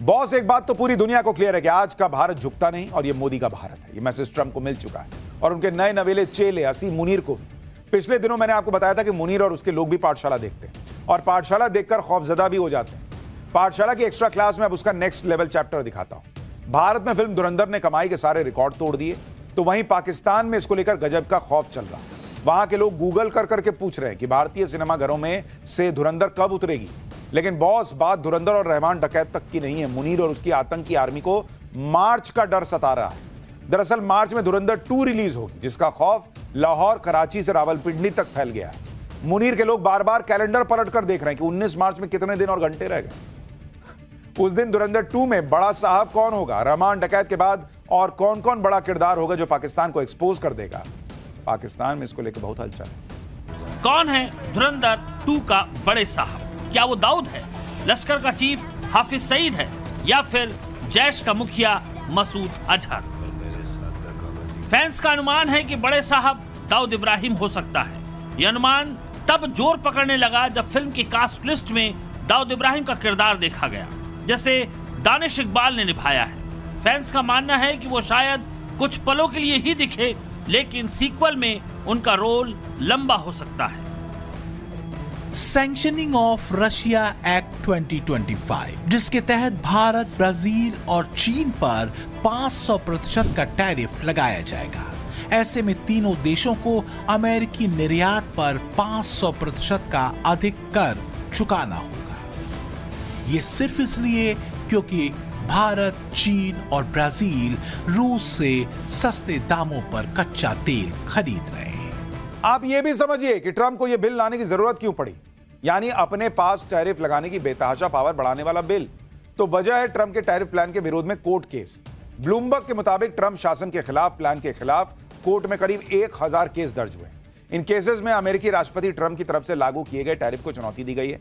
Boss, एक बात तो पूरी दुनिया को क्लियर है कि आज का भारत झुकता नहीं और ये मोदी का भारत है। ये मैसेज ट्रंप को मिल चुका है और उनके नए नवेले चेले असी मुनीर को भी। पिछले दिनों मैंने आपको बताया था कि मुनीर और उसके लोग भी पाठशाला देखते हैं और पाठशाला देखकर खौफजदा भी हो जाते हैं। पाठशाला की एक्स्ट्रा क्लास में अब उसका नेक्स्ट लेवल चैप्टर दिखाता हूं। भारत में फिल्म धुरंधर ने कमाई के सारे रिकॉर्ड तोड़ दिए, तो वहीं पाकिस्तान में इसको लेकर गजब का खौफ चल रहा है। वहां के लोग गूगल कर करके पूछ रहे हैं कि भारतीय सिनेमाघरों में से धुरंधर कब उतरेगी। लेकिन बॉस, बात धुरंधर और रहमान डकैत तक की नहीं है। मुनीर और उसकी आतंकी आर्मी को मार्च का डर सता रहा है। दरअसल मार्च में धुरंधर 2 रिलीज होगी, जिसका खौफ लाहौर, कराची से रावलपिंडी तक फैल गया है। मुनीर के लोग बार बार कैलेंडर पलट कर देख रहे हैं कि 19 मार्च में कितने दिन और घंटे रह गए। उस दिन धुरंधर 2 में बड़ा साहब कौन होगा, रहमान डकैत के बाद और कौन कौन बड़ा किरदार होगा जो पाकिस्तान को एक्सपोज कर देगा। पाकिस्तान में इसको लेकर बहुत हलचल है। कौन है धुरंधर 2 का बड़े साहब? क्या वो दाऊद है, लश्कर का चीफ हाफिज सईद है, या फिर जैश का मुखिया मसूद अजहर? फैंस का अनुमान है कि बड़े साहब दाऊद इब्राहिम हो सकता है। यह अनुमान तब जोर पकड़ने लगा जब फिल्म की कास्ट लिस्ट में दाऊद इब्राहिम का किरदार देखा गया, जैसे दानिश इकबाल ने निभाया है। फैंस का मानना है कि वो शायद कुछ पलों के लिए ही दिखे, लेकिन सीक्वल में उनका रोल लंबा हो सकता है। सैंक्शनिंग ऑफ रशिया एक्ट 2025, जिसके तहत भारत, ब्राजील और चीन पर 500% का टैरिफ लगाया जाएगा। ऐसे में तीनों देशों को अमेरिकी निर्यात पर 500% का अधिक कर चुकाना होगा। ये सिर्फ इसलिए क्योंकि भारत, चीन और ब्राजील रूस से सस्ते दामों पर कच्चा तेल खरीद रहे हैं। आप ये भी समझिए कि ट्रंप को यह बिल लाने की जरूरत क्यों पड़ी, यानी अपने पास टैरिफ लगाने की बेतहाशा पावर बढ़ाने वाला बिल। तो वजह है ट्रंप के टैरिफ प्लान के विरोध में कोर्ट केस। ब्लूमबर्ग के मुताबिक ट्रंप शासन के खिलाफ, प्लान के खिलाफ कोर्ट में करीब 1000 केस दर्ज हुए। इन केसेस में अमेरिकी राष्ट्रपति ट्रंप की तरफ से लागू किए गए टैरिफ को चुनौती दी गई है।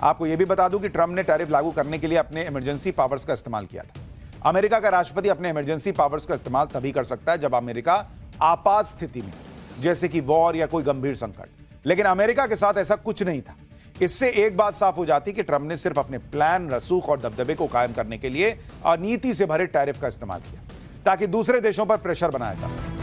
आपको यह भी बता दूं कि ट्रंप ने टैरिफ लागू करने के लिए अपने इमरजेंसी पावर्स का इस्तेमाल किया था। अमेरिका का राष्ट्रपति अपने इमरजेंसी पावर्स का इस्तेमाल तभी कर सकता है जब अमेरिका आपात स्थिति में, जैसे कि वॉर या कोई गंभीर संकट। लेकिन अमेरिका के साथ ऐसा कुछ नहीं था। इससे एक बात साफ हो जाती कि ट्रंप ने सिर्फ अपने प्लान, रसूख और दबदबे को कायम करने के लिए अनीति से भरे टैरिफ का इस्तेमाल किया, ताकि दूसरे देशों पर प्रेशर बनाया जा सके।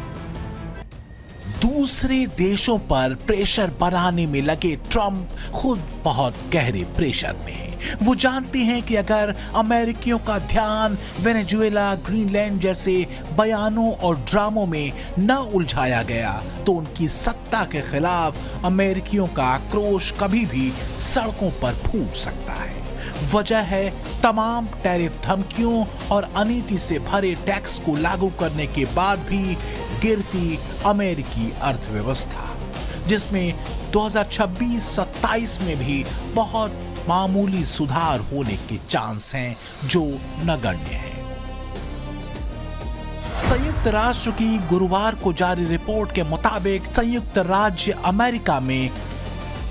दूसरे देशों पर प्रेशर बनाने में लगे ट्रंप खुद बहुत गहरे प्रेशर में हैं। वो जानते हैं कि अगर अमेरिकियों का ध्यान वेनेजुएला, ग्रीनलैंड जैसे बयानों और ड्रामों में न उलझाया गया तो उनकी सत्ता के खिलाफ अमेरिकियों का आक्रोश कभी भी सड़कों पर फूट सकता है। वजह है तमाम टैरिफ धमकियों और अनीति से भरे टैक्स को लागू करने के बाद भी गिरती अमेरिकी अर्थव्यवस्था, जिसमें 2026-27 में भी बहुत मामूली सुधार होने के चांस हैं जो नगण्य हैं। संयुक्त राष्ट्र की गुरुवार को जारी रिपोर्ट के मुताबिक संयुक्त राज्य अमेरिका में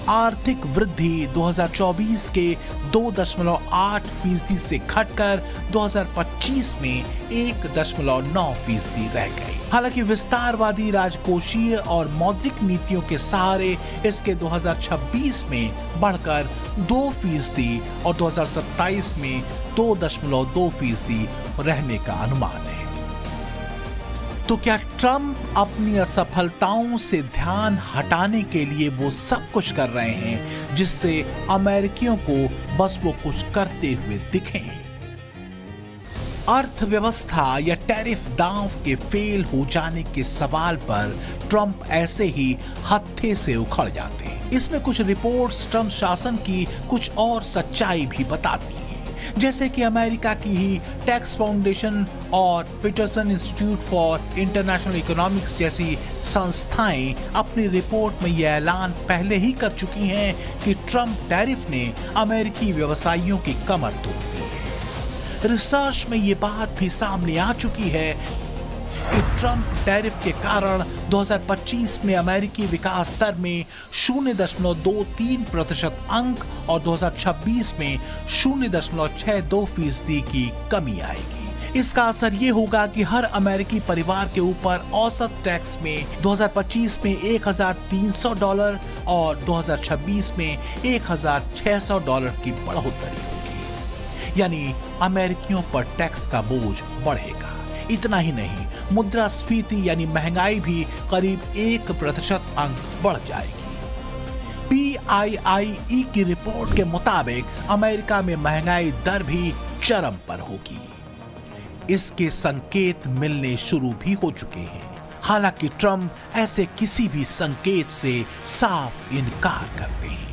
आर्थिक वृद्धि 2024 के 2.8% से घटकर 2025 में 1.9% रह गई। हालांकि विस्तारवादी राजकोषीय और मौद्रिक नीतियों के सहारे इसके 2026 में बढ़कर 2% और 2027 में 2.2% रहने का अनुमान है। तो क्या ट्रंप अपनी असफलताओं से ध्यान हटाने के लिए वो सब कुछ कर रहे हैं जिससे अमेरिकियों को बस वो कुछ करते हुए दिखें? अर्थव्यवस्था या टैरिफ दांव के फेल हो जाने के सवाल पर ट्रंप ऐसे ही हत्थे से उखड़ जाते हैं। इसमें कुछ रिपोर्ट्स ट्रंप शासन की कुछ और सच्चाई भी बताती हैं, जैसे कि अमेरिका की ही टैक्स फाउंडेशन और Peterson Institute for International Economics जैसी संस्थाएं अपनी रिपोर्ट में यह ऐलान पहले ही कर चुकी हैं कि ट्रंप टैरिफ ने अमेरिकी व्यवसायियों की कमर तोड़ दी है। रिसर्च में ये बात भी सामने आ चुकी है कि ट्रंप टैरिफ के कारण 2025 में अमेरिकी विकास दर में 0.23% अंक और 2026 में 0.62% की कमी आएगी। इसका असर ये होगा कि हर अमेरिकी परिवार के ऊपर औसत टैक्स में 2025 में $1,300 और 2026 में $1,600 की बढ़ोतरी होगी। यानी अमेरिकियों पर टैक्स का बोझ बढ़ेगा। इतना ही नहीं, मुद्रास्फीति यानी महंगाई भी करीब 1% अंक बढ़ जाएगी। PIIE की रिपोर्ट के मुताबिक अमेरिका में महंगाई दर भी चरम पर होगी। इसके संकेत मिलने शुरू भी हो चुके हैं। हालांकि ट्रंप ऐसे किसी भी संकेत से साफ इनकार करते हैं।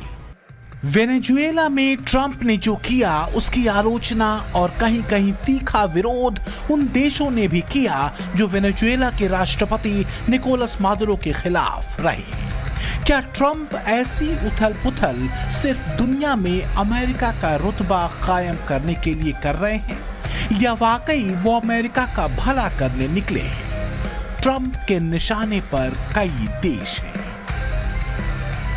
वेनेजुएला में ट्रंप ने जो किया उसकी आलोचना और कहीं कहीं तीखा विरोध उन देशों ने भी किया जो वेनेजुएला के राष्ट्रपति निकोलस मादुरो के खिलाफ रहे। क्या ट्रंप ऐसी उथल पुथल सिर्फ दुनिया में अमेरिका का रुतबा कायम करने के लिए कर रहे हैं या वाकई वो अमेरिका का भला करने निकले हैं? ट्रंप के निशाने पर कई देश हैं।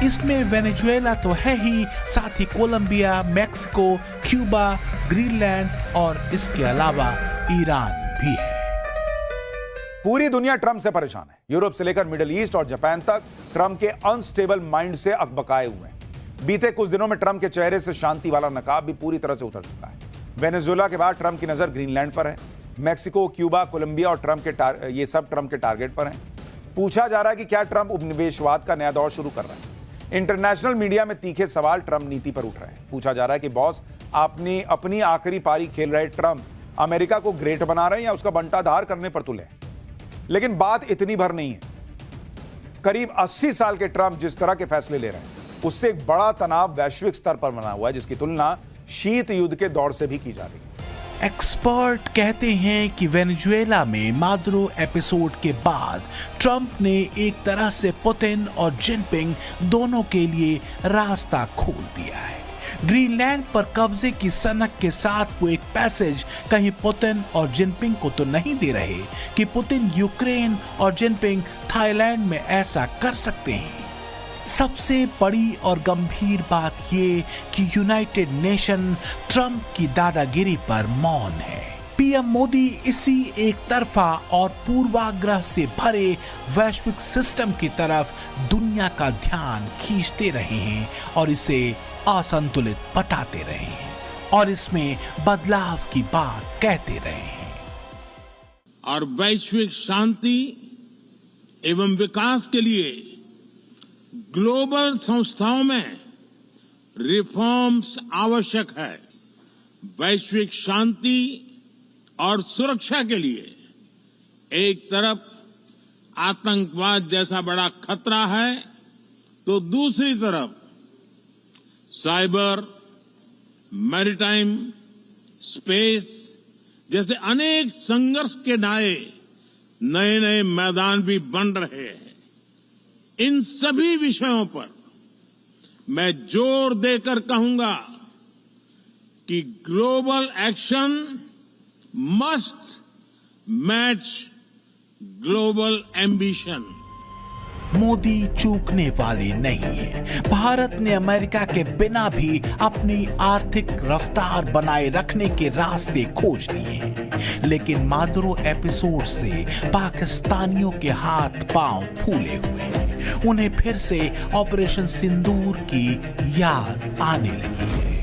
इसमें वेनेजुएला तो है ही, साथ ही कोलंबिया, मैक्सिको, क्यूबा, ग्रीनलैंड और इसके अलावा ईरान भी है। पूरी दुनिया ट्रंप से परेशान है। यूरोप से लेकर मिडिल ईस्ट और जापान तक ट्रंप के अनस्टेबल माइंड से अकबकाए हुए हैं। बीते कुछ दिनों में ट्रंप के चेहरे से शांति वाला नकाब भी पूरी तरह से उतर चुका है। वेनेजुएला के बाद ट्रंप की नजर ग्रीनलैंड पर है। मैक्सिको, क्यूबा, कोलंबिया और ये सब ट्रंप के टारगेट पर हैं। पूछा जा रहा है कि क्या ट्रंप उपनिवेशवाद का नया दौर शुरू कर रहा है। इंटरनेशनल मीडिया में तीखे सवाल ट्रंप नीति पर उठ रहे हैं। पूछा जा रहा है कि बॉस अपनी आखिरी पारी खेल रहे ट्रंप अमेरिका को ग्रेट बना रहे हैं या उसका बंटाधार करने पर तुले। लेकिन बात इतनी भर नहीं है। करीब 80 साल के ट्रंप जिस तरह के फैसले ले रहे हैं उससे एक बड़ा तनाव वैश्विक स्तर पर बना हुआ है, जिसकी तुलना शीत युद्ध के दौर से भी की जा रही है। एक्सपर्ट कहते हैं कि वेनेजुएला में मादुरो एपिसोड के बाद ट्रंप ने एक तरह से पुतिन और जिनपिंग दोनों के लिए रास्ता खोल दिया है। ग्रीनलैंड पर कब्जे की सनक के साथ वो एक पैसेज कहीं पुतिन और जिनपिंग को तो नहीं दे रहे कि पुतिन यूक्रेन और जिनपिंग थाईलैंड में ऐसा कर सकते हैं। सबसे बड़ी और गंभीर बात ये कि यूनाइटेड नेशन ट्रंप की दादागिरी पर मौन है। पीएम मोदी इसी एक तरफा और पूर्वाग्रह से भरे वैश्विक सिस्टम की तरफ दुनिया का ध्यान खींचते रहे हैं और इसे असंतुलित बताते रहे हैं और इसमें बदलाव की बात कहते रहे हैं। और वैश्विक शांति एवं विकास के लिए ग्लोबल संस्थाओं में रिफॉर्म्स आवश्यक है। वैश्विक शांति और सुरक्षा के लिए एक तरफ आतंकवाद जैसा बड़ा खतरा है तो दूसरी तरफ साइबर, मैरीटाइम, स्पेस जैसे अनेक संघर्ष के नए नए मैदान भी बन रहे हैं। इन सभी विषयों पर मैं जोर देकर कहूंगा कि global action must match global ambition. Modi चूकने वाले नहीं है। भारत ने अमेरिका के बिना भी अपनी आर्थिक रफ्तार बनाए रखने के रास्ते खोज लिए हैं, लेकिन मादुरो एपिसोड से पाकिस्तानियों के हाथ पांव फूले हुए हैं। उन्हें फिर से ऑपरेशन सिंदूर की याद आने लगी है।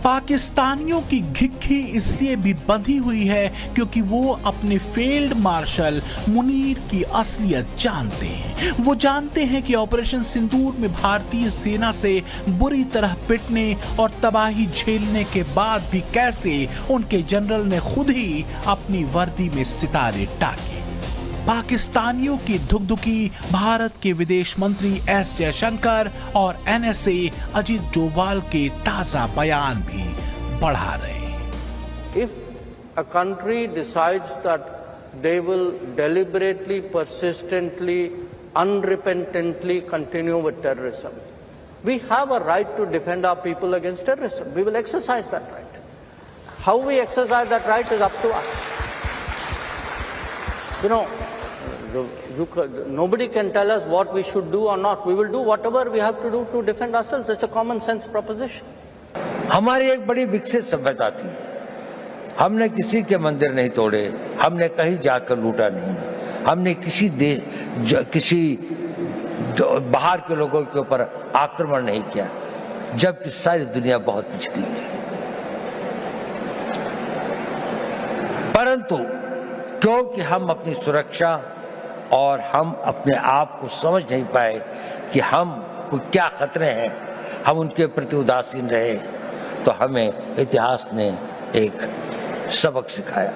पाकिस्तानियों की घिघी इसलिए भी बंधी हुई है क्योंकि वो अपने फील्ड मार्शल मुनीर की असलियत जानते हैं। वो जानते हैं कि ऑपरेशन सिंदूर में भारतीय सेना से बुरी तरह पिटने और तबाही झेलने के बाद भी कैसे उनके जनरल ने खुद ही अपनी वर्दी में सितारे टाके। पाकिस्तानियों की धुकधुकी भारत के विदेश मंत्री एस जयशंकर और एनएसए अजीत डोभाल के ताजा बयान भी बढ़ा रहे हैं। If a country decides that they will deliberately, persistently, unrepentantly continue with terrorism, we have a right to defend our people against terrorism. We will exercise that right. How we exercise that right is up to us. You know, nobody can tell us what we should do or not. We will do whatever we have to do to defend ourselves. It's a common sense proposition. हमारी एक बड़ी विकसित सभ्यता थी। हमने किसी के मंदिर नहीं तोड़े, हमने कहीं जाकर लूटा नहीं, हमने किसी बाहर के लोगों के ऊपर आक्रमण नहीं किया, जबकि सारी दुनिया बहुत पिछड़ी थी। परंतु क्योंकि हम अपनी सुरक्षा और हम अपने आप को समझ नहीं पाए कि हम को क्या खतरे हैं, हम उनके प्रति उदासीन रहे, तो हमें इतिहास ने एक सबक सिखाया।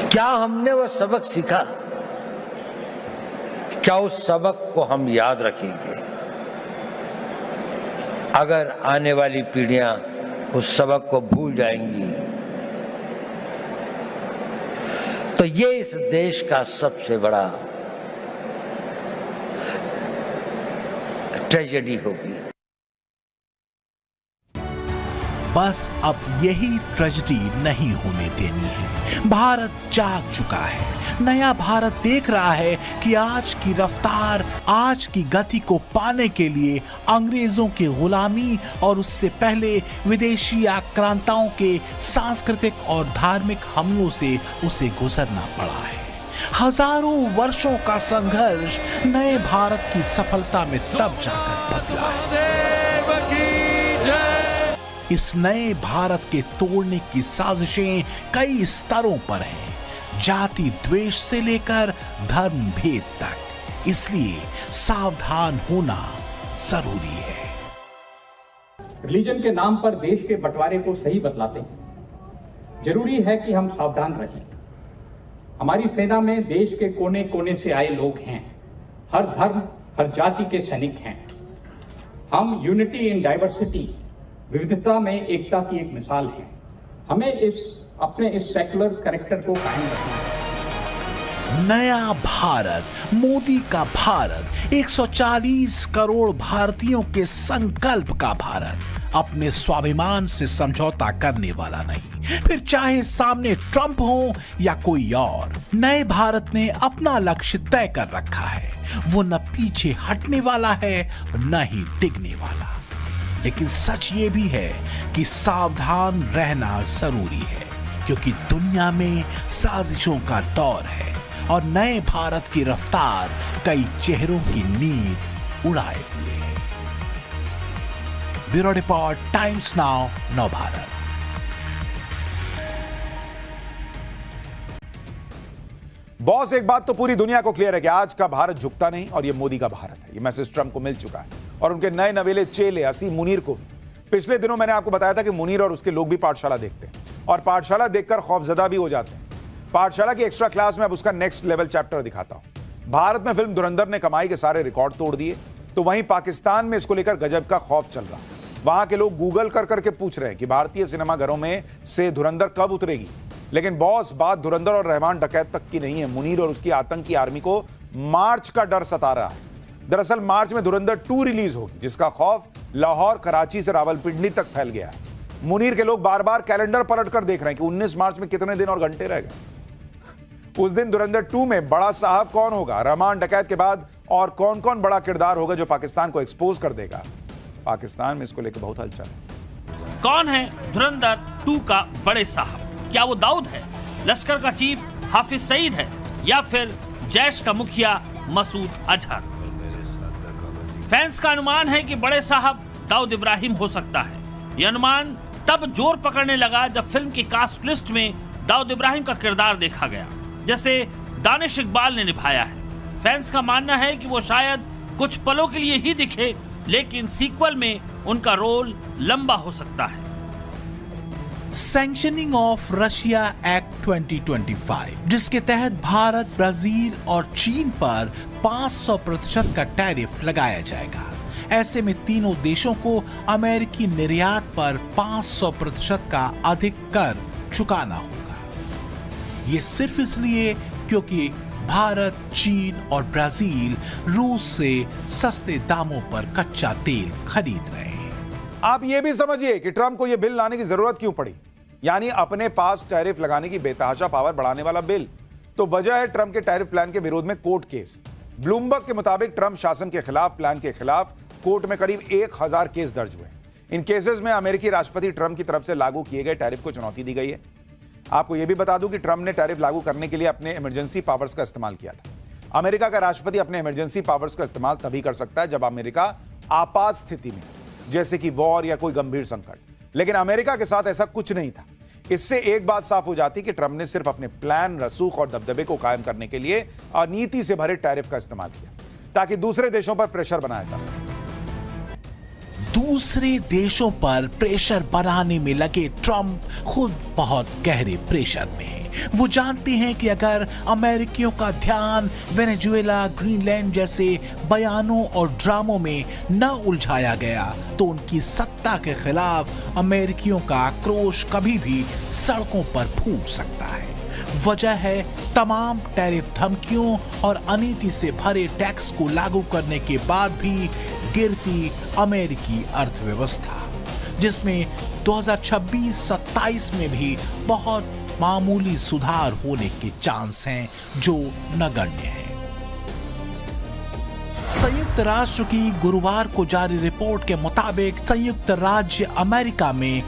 क्या हमने वह सबक सीखा? क्या उस सबक को हम याद रखेंगे? अगर आने वाली पीढ़ियां उस सबक को भूल जाएंगी तो ये इस देश का सबसे बड़ा ट्रेजेडी होगी। बस अब यही ट्रेजेडी नहीं होने देनी है। भारत जाग चुका है। नया भारत देख रहा है कि आज की रफ्तार, आज की गति को पाने के लिए अंग्रेजों की गुलामी और उससे पहले विदेशी आक्रांताओं के सांस्कृतिक और धार्मिक हमलों से उसे गुजरना पड़ा है। हजारों वर्षों का संघर्ष नए भारत की सफलता में तब जाकर बदला है। इस नए भारत के तोड़ने की साजिशें कई स्तरों पर हैं, जाति द्वेष से लेकर धर्म भेद तक। इसलिए सावधान होना जरूरी है। रिलीजन के नाम पर देश के बंटवारे को सही बतलाते हैं। जरूरी है कि हम सावधान रहें। हमारी सेना में देश के कोने कोने से आए लोग हैं। हर धर्म, हर जाति के सैनिक हैं। हम यूनिटी इन डाइवर्सिटी, विविधता में एकता की एक मिसाल है। हमें अपने इस सेक्युलर कैरेक्टर को कायम रखना है। नया भारत, मोदी का भारत, 140 करोड़ भारतीयों के संकल्प का भारत, अपने स्वाभिमान से समझौता करने वाला नहीं। फिर चाहे सामने ट्रंप हो या कोई और, नए भारत ने अपना लक्ष्य तय कर रखा है। वो न पीछे हटने वाला है, न ही टिकने वाला। लेकिन सच ये भी है कि सावधान रहना जरूरी है, क्योंकि दुनिया में साजिशों का दौर है और नए भारत की रफ्तार कई चेहरों की नींद उड़ाए हुए है। ब्यूरो रिपोर्ट, टाइम्स नाउ, नव भारत। बॉस, एक बात तो पूरी दुनिया को क्लियर है कि आज का भारत झुकता नहीं और ये मोदी का भारत है। ये मैसेज ट्रंप को मिल चुका है और उनके नए नवेले चेले असी मुनीर को भी। पिछले दिनों मैंने आपको बताया था कि मुनीर और उसके लोग भी पाठशाला देखते हैं और पाठशाला देखकर खौफजदा भी हो जाते हैं। पाठशाला की एक्स्ट्रा क्लास में अब उसका नेक्स्ट लेवल चैप्टर दिखाता हूं। भारत में फिल्म धुरंधर ने कमाई के सारे रिकॉर्ड तोड़ दिए, तो वहीं पाकिस्तान में इसको लेकर गजब का खौफ चल रहा है। वहां के लोग गूगल कर करके पूछ रहे हैं कि भारतीय सिनेमाघरों में से धुरंधर कब उतरेगी। लेकिन बॉस, बात धुरंधर और रहमान डकैत तक की नहीं है। मुनीर और उसकी आतंकी आर्मी को मार्च का डर सता रहा है। दरअसल मार्च में धुरंधर 2 रिलीज होगी, जिसका खौफ लाहौर, कराची से रावलपिंडी तक फैल गया है। मुनीर के लोग बार बार कैलेंडर पलट कर देख रहे हैं कि 19 मार्च में कितने दिन और घंटे रह गए। उस दिन धुरंधर 2 में बड़ा साहब कौन होगा, रहमान डकैत के बाद और कौन कौन बड़ा किरदार होगा जो पाकिस्तान को एक्सपोज कर देगा। पाकिस्तान में इसको लेकर बहुत हलचल है। कौन है धुरंधर 2 का बड़े साहब? क्या वो दाऊद है, लश्कर का चीफ हाफिज सईद है, या फिर जैश का मुखिया मसूद अजहर? फैंस का अनुमान है कि बड़े साहब दाऊद इब्राहिम हो सकता है। यह अनुमान तब जोर पकड़ने लगा जब फिल्म की कास्ट लिस्ट में दाऊद इब्राहिम का किरदार देखा गया, जैसे दानिश इकबाल ने निभाया है। फैंस का मानना है कि वो शायद कुछ पलों के लिए ही दिखे, लेकिन सीक्वल में उनका रोल लंबा हो सकता है। सैंक्शनिंग ऑफ रशिया एक्ट 2025, जिसके तहत भारत, ब्राजील और चीन पर 500% का टैरिफ लगाया जाएगा। ऐसे में तीनों देशों को अमेरिकी निर्यात पर 500% का अधिक कर चुकाना होगा। ये सिर्फ इसलिए क्योंकि भारत, चीन और ब्राजील रूस से सस्ते दामों पर कच्चा तेल खरीद रहे हैं। आप ये भी समझिए कि ट्रंप को यह बिल लाने की जरूरत क्यों पड़ी, यानी अपने पास टैरिफ लगाने की बेतहाशा पावर बढ़ाने वाला बिल। तो वजह है ट्रंप के टैरिफ प्लान के विरोध में कोर्ट केस। ब्लूमबर्ग के मुताबिक ट्रंप शासन के खिलाफ, प्लान के खिलाफ कोर्ट में करीब 1000 केस दर्ज हुए। इन केसेस में अमेरिकी राष्ट्रपति ट्रंप की तरफ से लागू किए गए टैरिफ को चुनौती दी गई है। आपको यह भी बता दूं कि ट्रंप ने टैरिफ लागू करने के लिए अपने इमरजेंसी पावर्स का इस्तेमाल किया था। अमेरिका का राष्ट्रपति अपने इमरजेंसी पावर्स का इस्तेमाल तभी कर सकता है जब अमेरिका आपात स्थिति में, जैसे कि वॉर या कोई गंभीर संकट। लेकिन अमेरिका के साथ ऐसा कुछ नहीं था। इससे एक बात साफ हो जाती कि ट्रंप ने सिर्फ अपने प्लान, रसूख और दबदबे को कायम करने के लिए अनीति से भरे टैरिफ का इस्तेमाल किया ताकि दूसरे देशों पर प्रेशर बनाया जा सके। दूसरे देशों पर प्रेशर बनाने में लगे ट्रंप खुद बहुत गहरे प्रेशर में हैं। वो जानते हैं कि अगर अमेरिकियों का ध्यान वेनेजुएला, ग्रीनलैंड जैसे बयानों और ड्रामों में न उलझाया गया तो उनकी सत्ता के खिलाफ अमेरिकियों का आक्रोश कभी भी सड़कों पर फूट सकता है। वजह है तमाम टैरिफ धमकियों और अनीति से भरे टैक्स को लागू करने के बाद भी गिरती अमेरिकी अर्थव्यवस्था, जिसमें 2026-27 में भी बहुत मामूली सुधार होने के चांस हैं जो नगण्य हैं। संयुक्त राष्ट्र की गुरुवार को जारी रिपोर्ट के मुताबिक संयुक्त राज्य अमेरिका में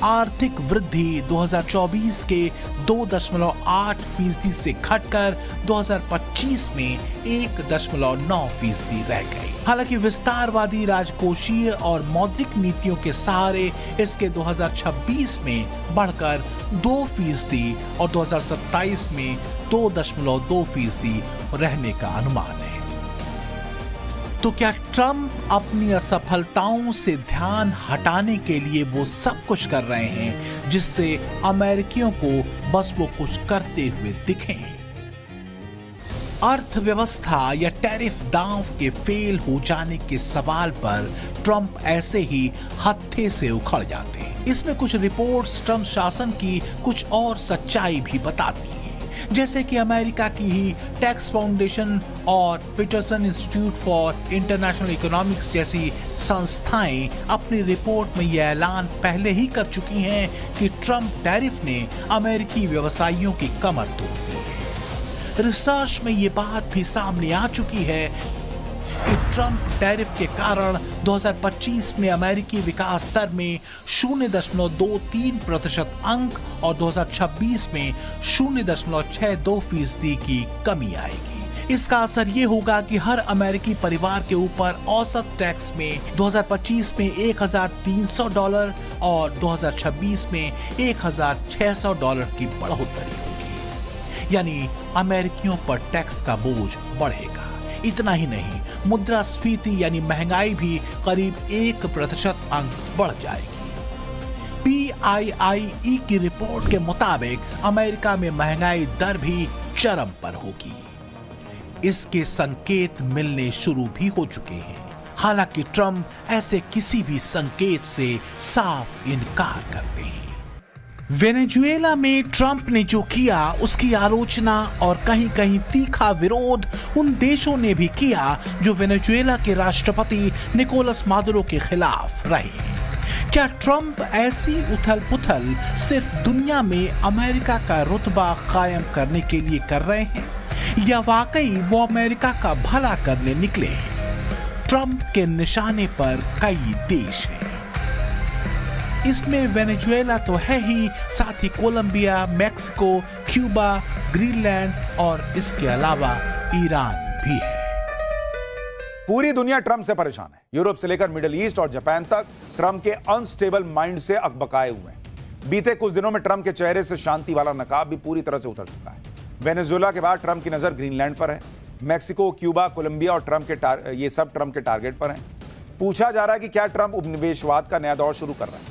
आर्थिक वृद्धि 2024 के 2.8% से घटकर 2025 में 1.9% रह गई। हालांकि विस्तारवादी राजकोषीय और मौद्रिक नीतियों के सहारे इसके 2026 में बढ़कर 2% और 2027 में 2.2% रहने का अनुमान है। तो क्या ट्रंप अपनी असफलताओं से ध्यान हटाने के लिए वो सब कुछ कर रहे हैं जिससे अमेरिकियों को बस वो कुछ करते हुए दिखें? अर्थव्यवस्था या टैरिफ दांव के फेल हो जाने के सवाल पर ट्रंप ऐसे ही हत्थे से उखड़ जाते हैं। इसमें कुछ रिपोर्ट्स ट्रंप शासन की कुछ और सच्चाई भी बताती हैं, जैसे कि अमेरिका की ही टैक्स फाउंडेशन और Peterson Institute for International Economics जैसी संस्थाएं अपनी रिपोर्ट में यह ऐलान पहले ही कर चुकी हैं कि ट्रंप टैरिफ ने अमेरिकी व्यवसायियों की कमर तोड़ दी है। रिसर्च में ये बात भी सामने आ चुकी है कि ट्रंप टैरिफ के कारण 2025 में अमेरिकी विकास दर में 0.23% अंक और 2026 में 0.62% की कमी आएगी। इसका असर ये होगा कि हर अमेरिकी परिवार के ऊपर औसत टैक्स में 2025 में $1,300 और 2026 में $1,600 की बढ़ोतरी होगी। यानी अमेरिकियों पर टैक्स का बोझ बढ़ेगा। इतना ही नहीं, मुद्रास्फीति यानी महंगाई भी करीब 1% अंक बढ़ जाएगी। PIIE की रिपोर्ट के मुताबिक अमेरिका में महंगाई दर भी चरम पर होगी। इसके संकेत मिलने शुरू भी हो चुके हैं। हालांकि ट्रंप ऐसे किसी भी संकेत से साफ इनकार करते हैं। वेनेजुएला में ट्रंप ने जो किया उसकी आलोचना और कहीं कहीं तीखा विरोध उन देशों ने भी किया जो वेनेजुएला के राष्ट्रपति निकोलस मादुरो के खिलाफ रहे। क्या ट्रंप ऐसी उथल पुथल सिर्फ दुनिया में अमेरिका का रुतबा कायम करने के लिए कर रहे हैं या वाकई वो अमेरिका का भला करने निकले हैं? ट्रंप के निशाने पर कई देश हैं। इसमें वेनेजुएला तो है ही, साथ ही कोलंबिया, मैक्सिको, क्यूबा, ग्रीनलैंड और इसके अलावा ईरान भी है। पूरी दुनिया ट्रंप से परेशान है। यूरोप से लेकर मिडिल ईस्ट और जापान तक ट्रंप के अनस्टेबल माइंड से अकबकाए हुए हैं। बीते कुछ दिनों में ट्रंप के चेहरे से शांति वाला नकाब भी पूरी तरह से उतर चुका है। वेनेजुएला के बाद ट्रंप की नजर ग्रीनलैंड पर है। मैक्सिको, क्यूबा, कोलंबिया और ये सब ट्रंप के टारगेट पर हैं। पूछा जा रहा है कि क्या ट्रंप उपनिवेशवाद का नया दौर शुरू कर रहा है।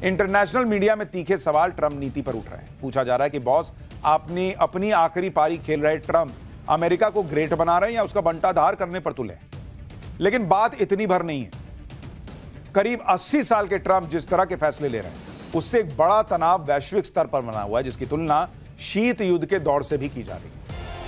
इंटरनेशनल मीडिया में तीखे सवाल ट्रंप नीति पर उठ रहे हैं। पूछा जा रहा है कि बॉस अपनी आखिरी पारी खेल रहे ट्रंप अमेरिका को ग्रेट बना रहे हैं या उसका बंटाधार करने पर तुले। लेकिन बात इतनी भर नहीं है। करीब 80 साल के ट्रंप जिस तरह के फैसले ले रहे हैं उससे एक बड़ा तनाव वैश्विक स्तर पर बना हुआ है, जिसकी तुलना शीत युद्ध के दौर से भी की जा रही है।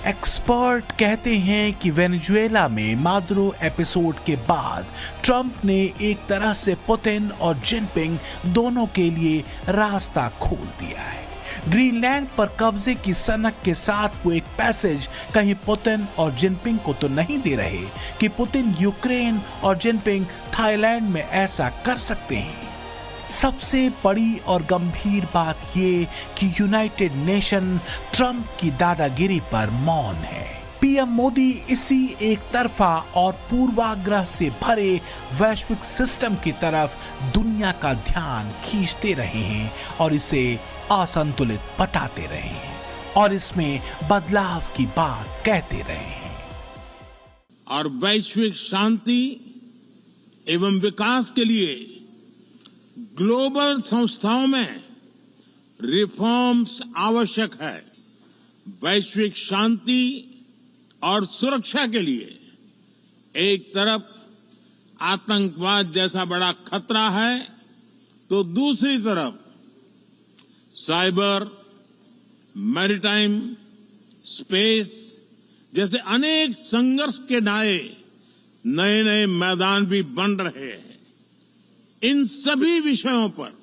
एक्सपर्ट कहते हैं कि वेनेजुएला में मादुरो एपिसोड के बाद ट्रंप ने एक तरह से पुतिन और जिनपिंग दोनों के लिए रास्ता खोल दिया है। ग्रीनलैंड पर कब्जे की सनक के साथ वो एक पैसेज कहीं पुतिन और जिनपिंग को तो नहीं दे रहे कि पुतिन यूक्रेन और जिनपिंग थाईलैंड में ऐसा कर सकते हैं। सबसे बड़ी और गंभीर बात ये कि यूनाइटेड नेशन ट्रंप की दादागिरी पर मौन है। पीएम मोदी इसी एक तरफा और पूर्वाग्रह से भरे वैश्विक सिस्टम की तरफ दुनिया का ध्यान खींचते रहे हैं और इसे असंतुलित बताते रहे हैं और इसमें बदलाव की बात कहते रहे हैं। और वैश्विक शांति एवं विकास के लिए ग्लोबल संस्थाओं में रिफॉर्म्स आवश्यक है। वैश्विक शांति और सुरक्षा के लिए एक तरफ आतंकवाद जैसा बड़ा खतरा है तो दूसरी तरफ साइबर, मैरीटाइम, स्पेस जैसे अनेक संघर्ष के नए नए मैदान भी बन रहे हैं। इन सभी विषयों पर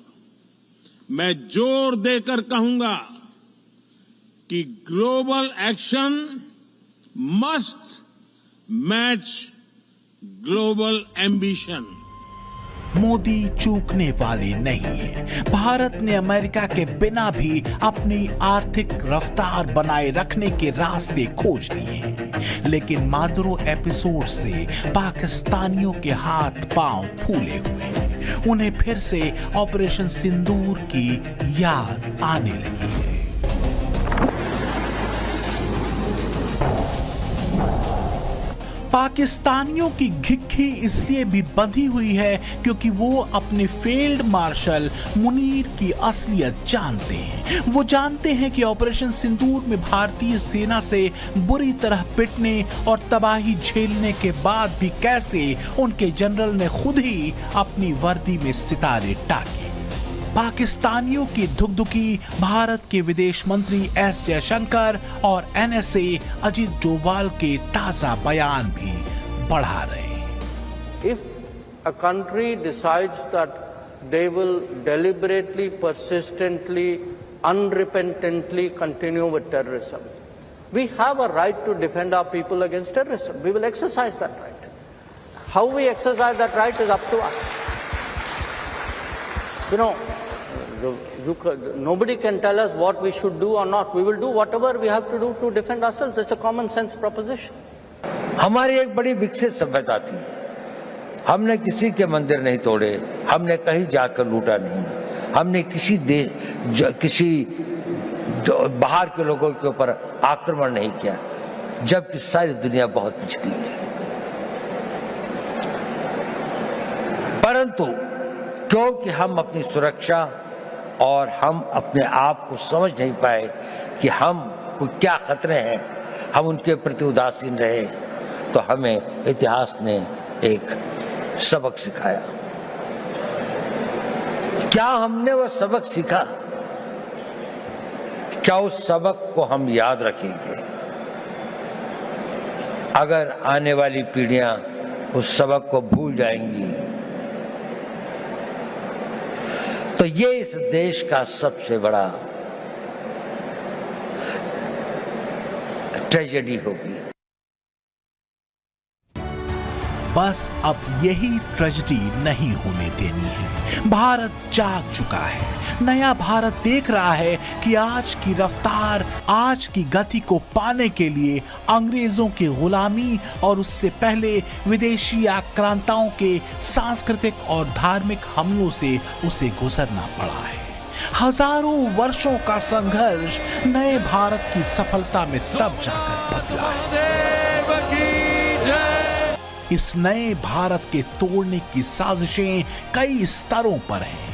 मैं जोर देकर कहूंगा कि global action must match global ambition. Modi चूकने वाले नहीं है। भारत ने अमेरिका के बिना भी अपनी आर्थिक रफ्तार बनाए रखने के रास्ते खोज लिए हैं, लेकिन मादुरो एपिसोड से पाकिस्तानियों के हाथ पांव फूले हुए हैं। उन्हें फिर से ऑपरेशन सिंदूर की याद आने लगी है। पाकिस्तानियों की घिघी इसलिए भी बंधी हुई है क्योंकि वो अपने फील्ड मार्शल मुनीर की असलियत जानते हैं। वो जानते हैं कि ऑपरेशन सिंदूर में भारतीय सेना से बुरी तरह पिटने और तबाही झेलने के बाद भी कैसे उनके जनरल ने खुद ही अपनी वर्दी में सितारे टाके। पाकिस्तानियों की धुकधुकी भारत के विदेश मंत्री एस जयशंकर और एनएसए अजीत डोभाल के ताजा बयान भी बढ़ा रहे हैं। If a country decides that they will deliberately, persistently, unrepentantly continue with terrorism, we have a right to defend our people against terrorism. We will exercise that right. How we exercise that right is up to us. You know, nobody can tell us what we should do or not. We will do whatever we have to do to defend ourselves. It's a common sense proposition. हमारी एक बड़ी विकसित सभ्यता थी। हमने किसी के मंदिर नहीं तोड़े, हमने कहीं जाकर लूटा नहीं, हमने किसी बाहर के लोगों के ऊपर आक्रमण नहीं किया, जबकि सारी दुनिया बहुत पिछड़ी थी। परंतु क्योंकि हम अपनी सुरक्षा और हम अपने आप को समझ नहीं पाए कि हम को क्या खतरे हैं, हम उनके प्रति उदासीन रहे, तो हमें इतिहास ने एक सबक सिखाया। क्या हमने वो सबक सीखा? क्या उस सबक को हम याद रखेंगे? अगर आने वाली पीढ़ियां उस सबक को भूल जाएंगी तो ये इस देश का सबसे बड़ा ट्रेजेडी होगी। बस अब यही ट्रेजेडी नहीं होने देनी है। भारत जाग चुका है। नया भारत देख रहा है कि आज की रफ्तार, आज की गति को पाने के लिए अंग्रेजों की गुलामी और उससे पहले विदेशी आक्रांताओं के सांस्कृतिक और धार्मिक हमलों से उसे गुजरना पड़ा है। हजारों वर्षों का संघर्ष नए भारत की सफलता में तब जाकर बदला है। इस नए भारत के तोड़ने की साजिशें कई स्तरों पर हैं,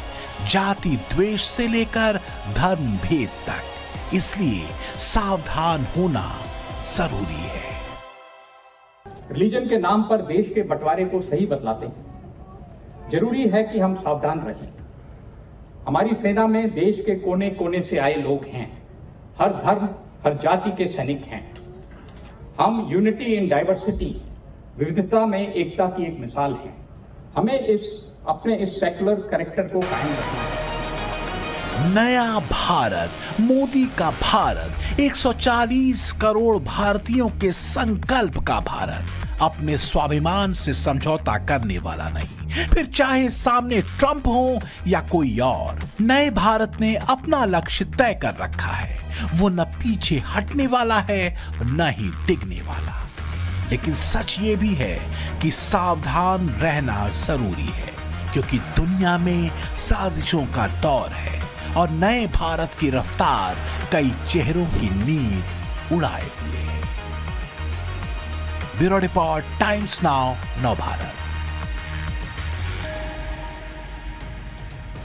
जाति द्वेष से लेकर धर्म भेद तक। इसलिए सावधान होना जरूरी है। रिलीजन के नाम पर देश के बंटवारे को सही बतलाते हैं। जरूरी है कि हम सावधान रहें। हमारी सेना में देश के कोने कोने से आए लोग हैं। हर धर्म, हर जाति के सैनिक हैं। हम यूनिटी इन डाइवर्सिटी, विविधता में एकता की एक मिसाल है। हमें अपने इस सेक्युलर कैरेक्टर को कायम रखना है। नया भारत, मोदी का भारत, 140 करोड़ भारतीयों के संकल्प का भारत, अपने स्वाभिमान से समझौता करने वाला नहीं, फिर चाहे सामने ट्रंप हो या कोई और। नए भारत ने अपना लक्ष्य तय कर रखा है। वो न पीछे हटने वाला है न ही डिगने वाला। लेकिन सच ये भी है कि सावधान रहना जरूरी है, क्योंकि दुनिया में साजिशों का दौर है और नए भारत की रफ्तार कई चेहरों की नींद उड़ाए हुए। ब्यूरो रिपोर्ट, टाइम्स नाउ, नव भारत।